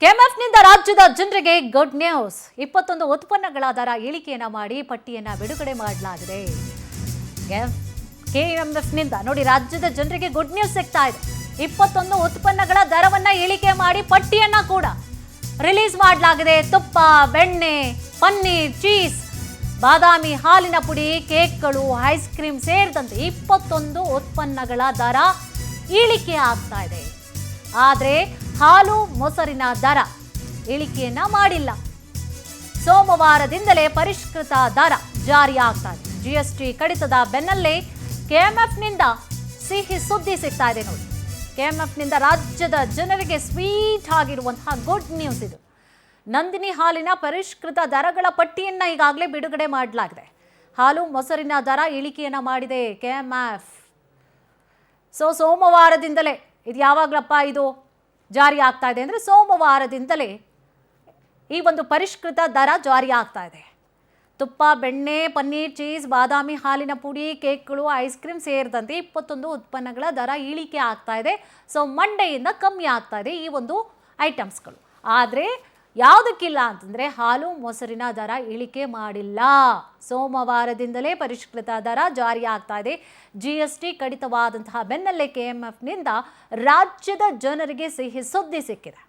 ಕೆಎಂಎಫ್ನಿಂದ ರಾಜ್ಯದ ಜನರಿಗೆ good news. 21 ಉತ್ಪನ್ನಗಳ ದರ ಇಳಿಕೆಯನ್ನ ಮಾಡಿ ಪಟ್ಟಿಯನ್ನ ಬಿಡುಗಡೆ ಮಾಡಲಾಗಿದೆ. ಕೆಎಂಎಫ್ನಿಂದ ನೋಡಿ ರಾಜ್ಯದ ಜನರಿಗೆ ಗುಡ್ ನ್ಯೂಸ್ ಸಿಗ್ತಾ ಇದೆ. 21 ಉತ್ಪನ್ನಗಳ ದರವನ್ನ ಇಳಿಕೆ ಮಾಡಿ ಪಟ್ಟಿಯನ್ನ ಕೂಡ ರಿಲೀಸ್ ಮಾಡಲಾಗಿದೆ. ತುಪ್ಪ, ಬೆಣ್ಣೆ, ಪನ್ನೀರ್, ಚೀಸ್, ಬಾದಾಮಿ ಹಾಲಿನ ಪುಡಿ, ಕೇಕ್ಗಳು, ಐಸ್ ಕ್ರೀಮ್ ಸೇರಿದಂತೆ 21 ಉತ್ಪನ್ನಗಳ ದರ ಇಳಿಕೆ ಆಗ್ತಾ ಇದೆ. ಆದರೆ ಹಾಲು ಮೊಸರಿನ ದರ ಇಳಿಕೆಯನ್ನ ಮಾಡಿಲ್ಲ. ಸೋಮವಾರದಿಂದಲೇ ಪರಿಷ್ಕೃತ ದರ ಜಾರಿಯಾಗ್ತಾ ಇದೆ. ಜಿಎಸ್ಟಿ ಕಡಿತದ ಬೆನ್ನಲ್ಲೇ ಕೆಎಂಎಫ್ನಿಂದ ಸಿಹಿ ಸುದ್ದಿ ಸಿಗ್ತಾ ಇದೆ ನೋಡಿ. ಕೆಎಂಎಫ್ನಿಂದ ರಾಜ್ಯದ ಜನರಿಗೆ ಸ್ವೀಟ್ ಆಗಿರುವಂತಹ ಗುಡ್ ನ್ಯೂಸ್ ಇದು. ನಂದಿನಿ ಹಾಲಿನ ಪರಿಷ್ಕೃತ ದರಗಳ ಪಟ್ಟಿಯನ್ನ ಈಗಾಗಲೇ ಬಿಡುಗಡೆ ಮಾಡಲಾಗಿದೆ. ಹಾಲು ಮೊಸರಿನ ದರ ಇಳಿಕೆಯನ್ನ ಮಾಡಿದೆ ಕೆಎಂಎಫ್. ಸೋಮವಾರದಿಂದಲೇ ಇದು ಯಾವಾಗಲಪ್ಪ ಇದು ಜಾರಿ ಆಗ್ತಾ ಇದೆ ಅಂದರೆ ಸೋಮವಾರದಿಂದಲೇ ಈ ಒಂದು ಪರಿಷ್ಕೃತ ದರ ಜಾರಿ ಆಗ್ತಾ ಇದೆ. ತುಪ್ಪ, ಬೆಣ್ಣೆ, ಪನ್ನೀರ್, ಚೀಸ್, ಬಾದಾಮಿ ಹಾಲಿನ ಪುಡಿ, ಕೇಕ್ಗಳು, ಐಸ್ ಕ್ರೀಮ್ ಸೇರಿದಂತೆ 21 ಉತ್ಪನ್ನಗಳ ದರ ಇಳಿಕೆ ಆಗ್ತಾ ಇದೆ. ಮಂಡೆಯಿಂದ ಕಮ್ಮಿ ಆಗ್ತಾ ಇದೆ ಈ ಒಂದು ಐಟಮ್ಸ್ಗಳು. ಆದರೆ ಯಾವುದಕ್ಕಿಲ್ಲ ಅಂತಂದರೆ ಹಾಲು ಮೊಸರಿನ ದರ ಇಳಿಕೆ ಮಾಡಿಲ್ಲ. ಸೋಮವಾರದಿಂದಲೇ ಪರಿಷ್ಕೃತ ದರ ಜಾರಿ ಆಗ್ತಾ ಇದೆ. ಜಿಎಸ್ಟಿ ಕಡಿತವಾದಂತಹ ಬೆನ್ನಲ್ಲೇ ಕೆಎಂಎಫ್ನಿಂದ ರಾಜ್ಯದ ಜನರಿಗೆ ಸಿಹಿ ಸುದ್ದಿ ಸಿಕ್ಕಿದೆ.